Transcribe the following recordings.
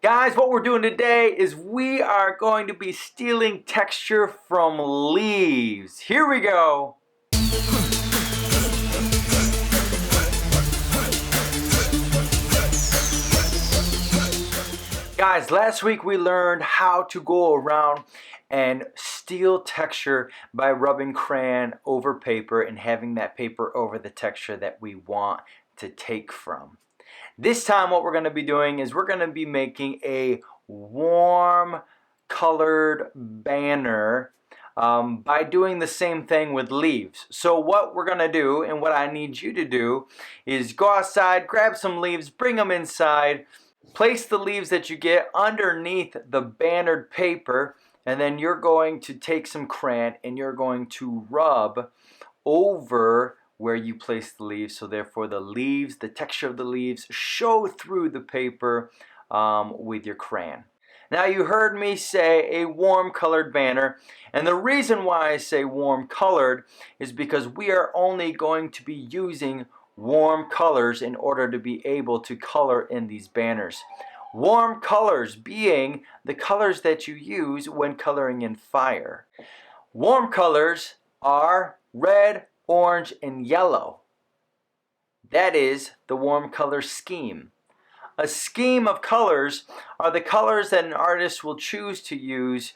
Guys, what we're doing today is we are going to be stealing texture from leaves. Here we go. Guys, last week we learned how to go around and steal texture by rubbing crayon over paper and having that paper over the texture that we want to take from. This time what we're going to be doing is we're going to be making a warm colored banner by doing the same thing with leaves. So what we're going to do and what I need you to do is go outside, grab some leaves, bring them inside, place the leaves that you get underneath the bannered paper, and then you're going to take some crayon and you're going to rub over where you place the leaves, so therefore the leaves, the texture of the leaves show through the paper with your crayon. Now you heard me say a warm colored banner, and the reason why I say warm colored is because we are only going to be using warm colors in order to be able to color in these banners. Warm colors being the colors that you use when coloring in fire. Warm colors are red, orange, and yellow. That is the warm color scheme. A scheme of colors are the colors that an artist will choose to use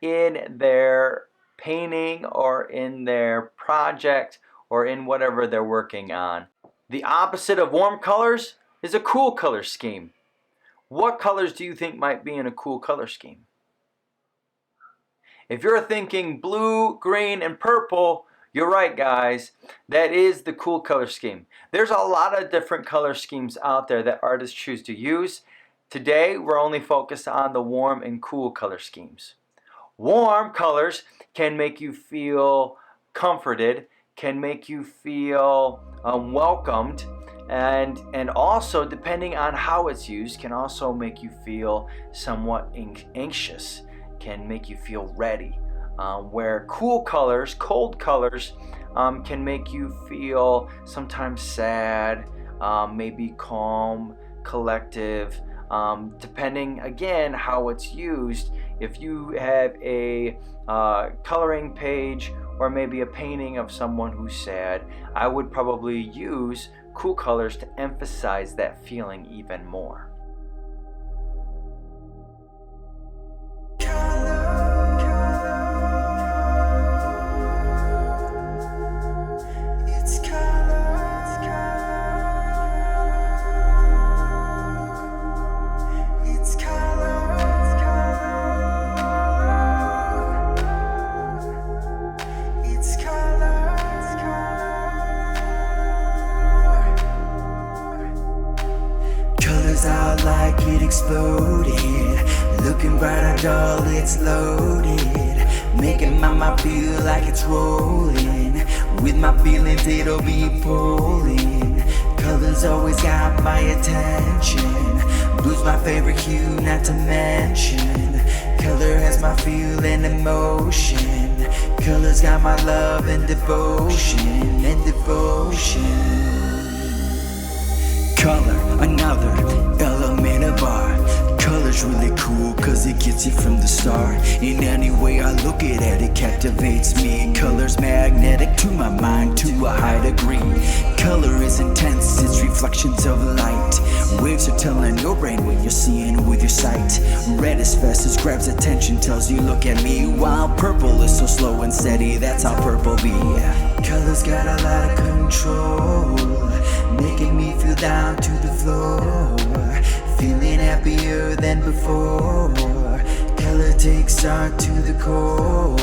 in their painting or in their project or in whatever they're working on. The opposite of warm colors is a cool color scheme. What colors do you think might be in a cool color scheme? If you're thinking blue, green, and purple, you're right, guys. That is the cool color scheme. There's a lot of different color schemes out there that artists choose to use. Today, we're only focused on the warm and cool color schemes. Warm colors can make you feel comforted, can make you feel welcomed, and also, depending on how it's used, can also make you feel somewhat anxious, can make you feel ready. Where cool colors, cold colors, can make you feel sometimes sad, maybe calm, collective, depending again how it's used. If you have a coloring page or maybe a painting of someone who's sad, I would probably use cool colors to emphasize that feeling even more. Out like it exploded, looking bright dull, it's loaded, making my mind feel like it's rolling. With my feelings it'll be pulling. Colors always got my attention. Blue's my favorite hue, not to mention. Color has my feel and emotion. Colors got my love and devotion, Color, another element of art. Color's really cool cause it gets you from the start. In any way I look at it captivates me. Color's magnetic to my mind to a high degree. Color is intense, it's reflections of light. Waves are telling your brain what you're seeing with your sight. Red is fast, it grabs attention, tells you look at me. While purple is so slow and steady, that's how purple be. Color's got a lot of control, making me feel down to the floor, feeling happier than before. Color takes art to the core,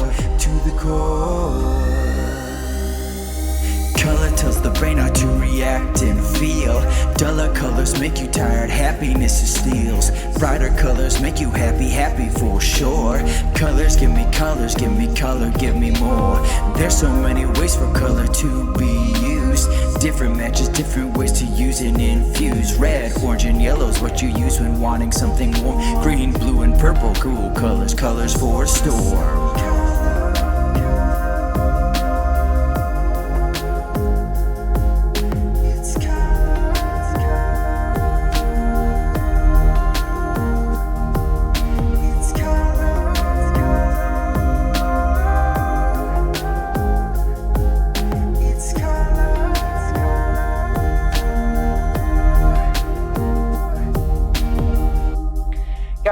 Color tells the brain how to react and feel. Duller colors make you tired, happiness is steals. Brighter colors make you happy for sure. Colors, give me color, give me more. There's so many ways for color to be used. Different matches, different ways to use and infuse. Red, orange, and yellow is what you use when wanting something warm. Green, blue, and purple, cool colors, colors for a storm.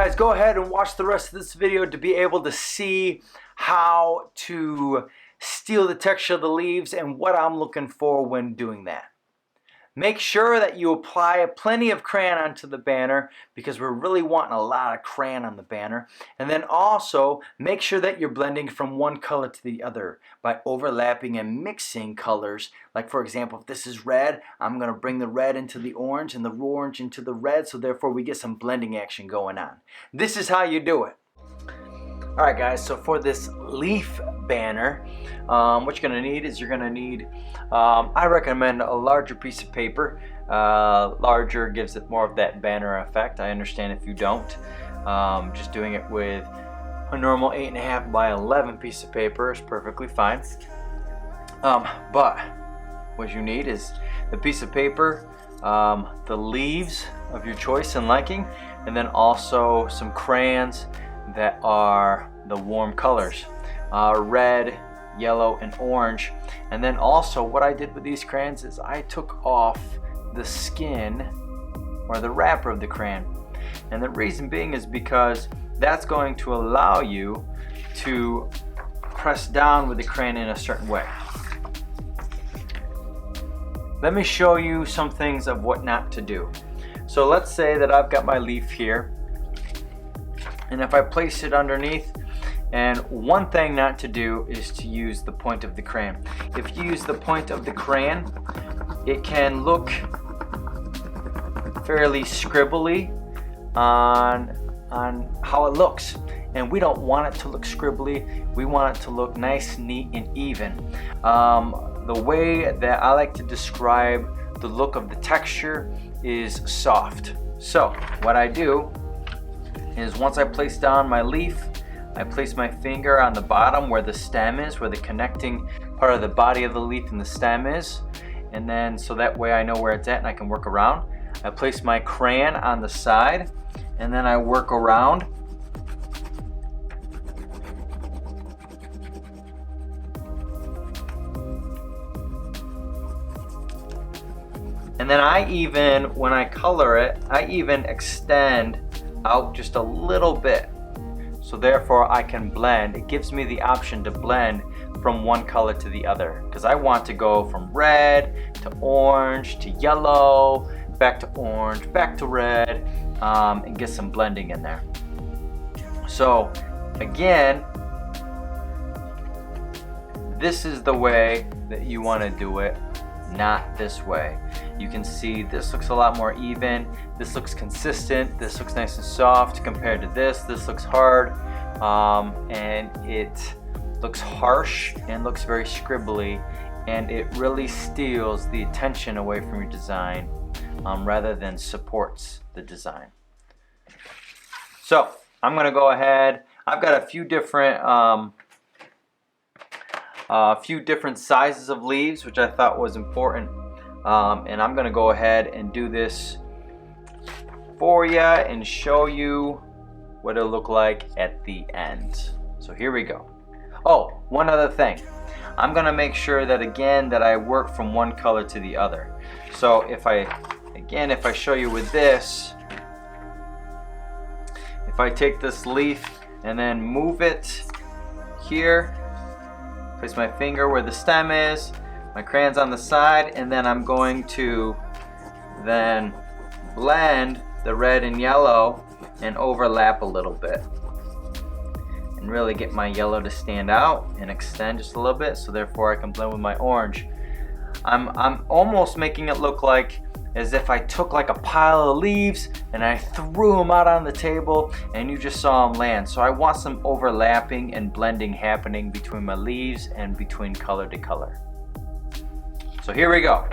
Guys, go ahead and watch the rest of this video to be able to see how to steal the texture of the leaves and what I'm looking for when doing that. Make sure that you apply plenty of crayon onto the banner because we're really wanting a lot of crayon on the banner. And then also make sure that you're blending from one color to the other by overlapping and mixing colors. Like for example, if this is red, I'm going to bring the red into the orange and the orange into the red, so therefore we get some blending action going on. This is how you do it. Alright guys, so for this leaf banner, what you're going to need is you're going to need, I recommend a larger piece of paper. Larger gives it more of that banner effect. I understand if you don't. Just doing it with a normal 8.5 by 11 piece of paper is perfectly fine. But what you need is the piece of paper, the leaves of your choice and liking, and then also some crayons that are the warm colors, red, yellow, and orange. And then also what I did with these crayons is I took off the skin or the wrapper of the crayon, and the reason being is because that's going to allow you to press down with the crayon in a certain way. Let me show you some things of what not to do. So let's say that I've got my leaf here, and if I place it underneath, and one thing not to do is to use the point of the crayon. If you use the point of the crayon, it can look fairly scribbly on how it looks, and we don't want it to look scribbly. We want it to look nice, neat, and even. The way that I like to describe the look of the texture is soft. So what I do is once I place down my leaf, I place my finger on the bottom where the stem is, where the connecting part of the body of the leaf and the stem is, and then so that way I know where it's at and I can work around. I place my crayon on the side, and then I work around. And then I even, when I color it, I even extend out just a little bit. So therefore I can blend. It gives me the option to blend from one color to the other, because I want to go from red to orange to yellow, back to orange, back to red, and get some blending in there. So again, this is the way that you want to do it, not this way. You can see this looks a lot more even, this looks consistent, this looks nice and soft compared to this. This looks hard, and it looks harsh and looks very scribbly, and it really steals the attention away from your design rather than supports the design. So I'm going to go ahead. I've got a few different sizes of leaves, which I thought was important, and I'm going to go ahead and do this for you and show you what it'll look like at the end. So here we go. Oh, one other thing. I'm going to make sure that again that I work from one color to the other. So if I show you with this, if I take this leaf and then move it here, place my finger where the stem is, my crayon's on the side, and then I'm going to then blend the red and yellow and overlap a little bit and really get my yellow to stand out and extend just a little bit, so therefore I can blend with my orange. I'm almost making it look like as if I took like a pile of leaves and I threw them out on the table and you just saw them land. So I want some overlapping and blending happening between my leaves and between color to color. So here we go.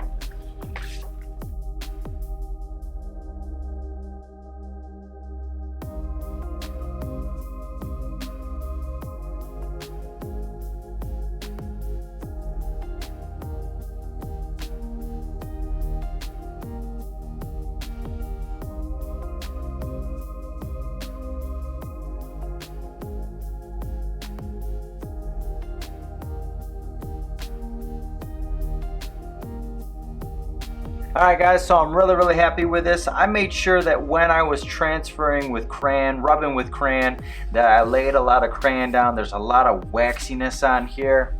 Alright guys, so I'm really happy with this. I made sure that when I was transferring with crayon, rubbing with crayon, that I laid a lot of crayon down. There's a lot of waxiness on here.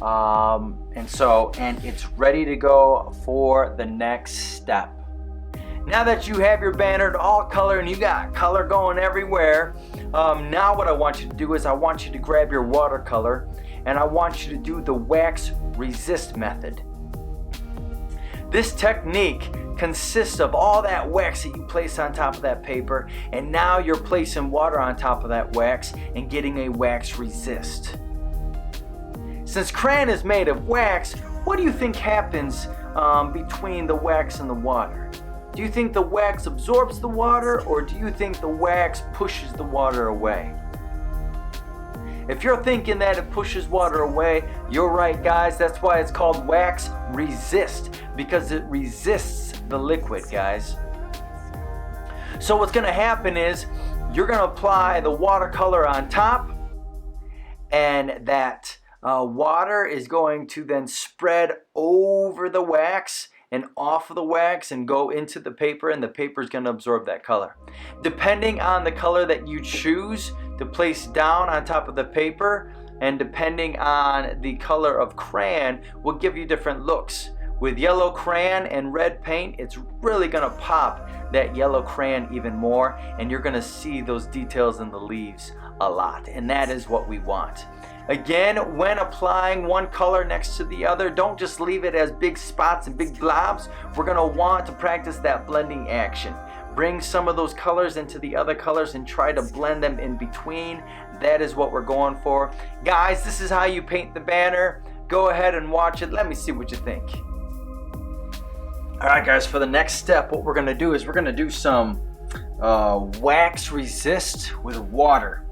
And it's ready to go for the next step. Now that you have your banner all color and you got color going everywhere, now what I want you to do is I want you to grab your watercolor and I want you to do the wax resist method. This technique consists of all that wax that you place on top of that paper, and now you're placing water on top of that wax and getting a wax resist. Since crayon is made of wax, what do you think happens between the wax and the water? Do you think the wax absorbs the water, or do you think the wax pushes the water away? If you're thinking that it pushes water away, you're right guys. That's why it's called wax resist, because it resists the liquid, guys. So what's gonna happen is you're gonna apply the watercolor on top, and that water is going to then spread over the wax and off of the wax and go into the paper, and the paper is going to absorb that color. Depending on the color that you choose to place down on top of the paper, and depending on the color of crayon, will give you different looks. With yellow crayon and red paint, it's really going to pop that yellow crayon even more, and you're going to see those details in the leaves a lot, and that is what we want. Again, when applying one color next to the other, don't just leave it as big spots and big blobs. We're going to want to practice that blending action. Bring some of those colors into the other colors and try to blend them in between. That is what we're going for. Guys, this is how you paint the banner. Go ahead and watch it. Let me see what you think. Alright guys, for the next step, what we're going to do is we're going to do some wax resist with water.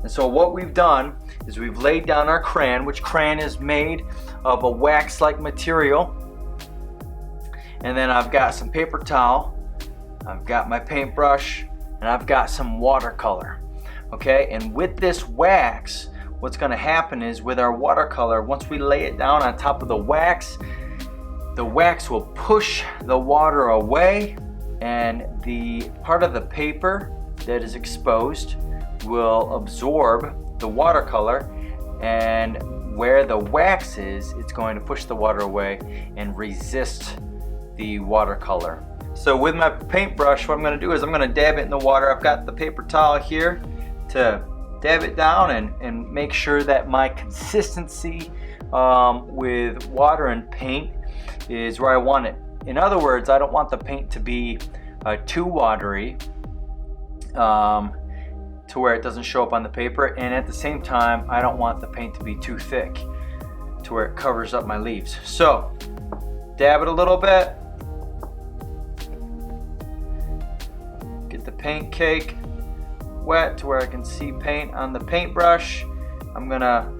And so what we've done is we've laid down our crayon, which crayon is made of a wax-like material. And then I've got some paper towel, I've got my paintbrush, and I've got some watercolor. Okay, and with this wax, what's going to happen is with our watercolor, once we lay it down on top of the wax will push the water away, and the part of the paper that is exposed will absorb the watercolor, and where the wax is, it's going to push the water away and resist the watercolor. So with my paintbrush, what I'm going to do is I'm going to dab it in the water. I've got the paper towel here to dab it down and make sure that my consistency with water and paint is where I want it. In other words, I don't want the paint to be too watery to where it doesn't show up on the paper, and at the same time I don't want the paint to be too thick to where it covers up my leaves. So dab it a little bit, get the paint cake wet to where I can see paint on the paintbrush. I'm gonna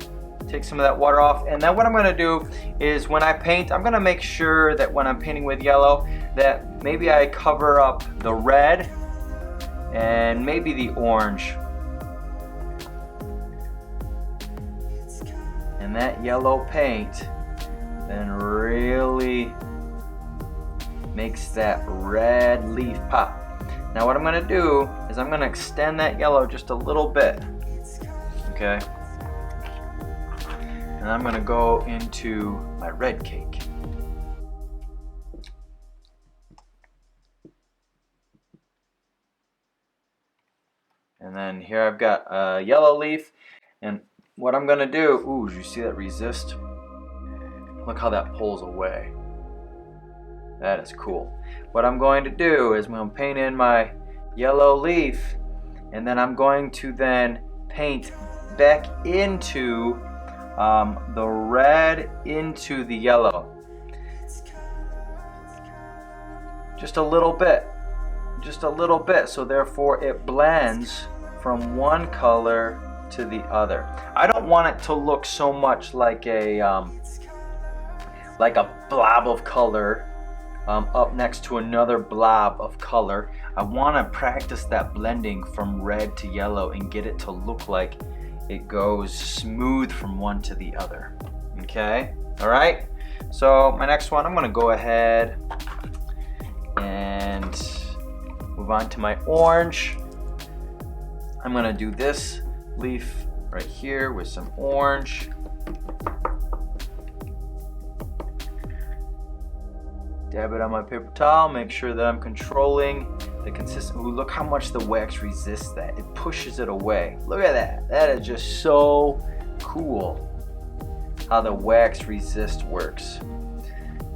take some of that water off, and then what I'm gonna do is when I paint, I'm gonna make sure that when I'm painting with yellow that maybe I cover up the red and maybe the orange. And that yellow paint then really makes that red leaf pop. Now what I'm going to do is I'm going to extend that yellow just a little bit. Okay? And I'm going to go into my red cake. And then here I've got a yellow leaf, and what I'm gonna do, ooh, did you see that resist? Look how that pulls away. That is cool. What I'm going to do is I'm going to paint in my yellow leaf, and then I'm going to then paint back into the red into the yellow. Just a little bit. Just a little bit, so therefore it blends from one color to the other. I don't want it to look so much like a blob of color up next to another blob of color. I want to practice that blending from red to yellow and get it to look like it goes smooth from one to the other. Okay, all right. So my next one, I'm going to go ahead and move on to my orange. I'm gonna do this leaf right here with some orange. Dab it on my paper towel, make sure that I'm controlling the consistency. Ooh, look how much the wax resists that. It pushes it away. Look at that. That is just so cool how the wax resist works.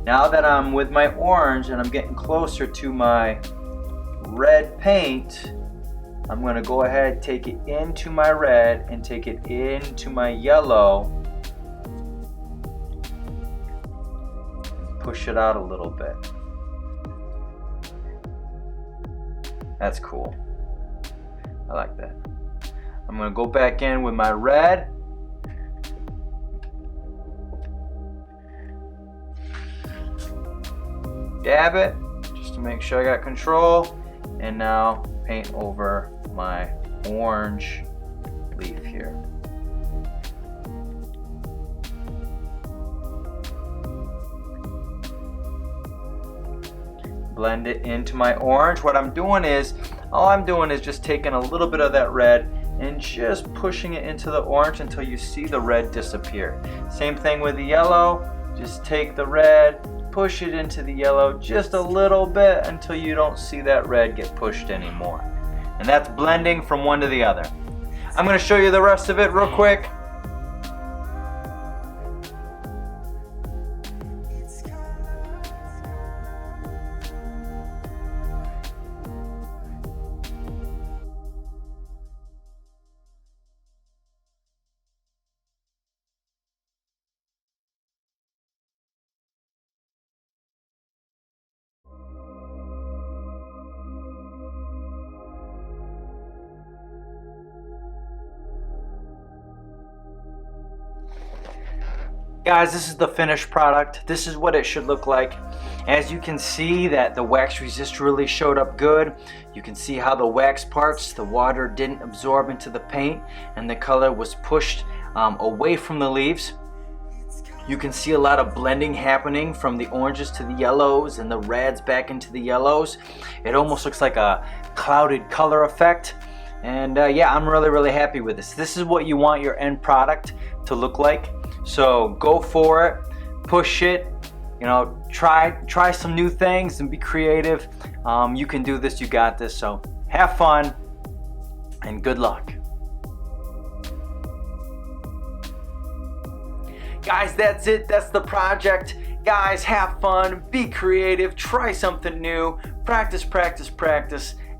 Now that I'm with my orange and I'm getting closer to my red paint, I'm gonna go ahead, take it into my red and take it into my yellow. Push it out a little bit. That's cool. I like that. I'm gonna go back in with my red. Dab it, just to make sure I got control. And now paint over my orange leaf here. Blend it into my orange. What I'm doing is, all I'm doing is just taking a little bit of that red and just pushing it into the orange until you see the red disappear. Same thing with the yellow. Just take the red, push it into the yellow just a little bit until you don't see that red get pushed anymore. And that's blending from one to the other. I'm going to show you the rest of it real quick. Guys, this is the finished product. This is what it should look like. As you can see that the wax resist really showed up good. You can see how the wax parts, the water didn't absorb into the paint and the color was pushed away from the leaves. You can see a lot of blending happening from the oranges to the yellows and the reds back into the yellows. It almost looks like a clouded color effect. And yeah, I'm really happy with this. This is what you want your end product to look like. So go for it, push it, you know, try some new things and be creative. You can do this, you got this. So have fun and good luck. Guys, that's it. That's the project. Guys, have fun, be creative, try something new, practice,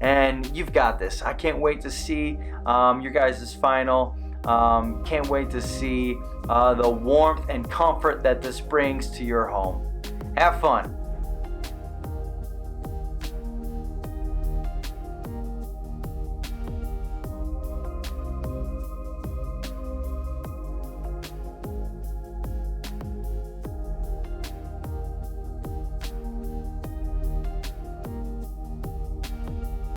and you've got this. I can't wait to see your guys' final. Can't wait to see the warmth and comfort that this brings to your home. Have fun.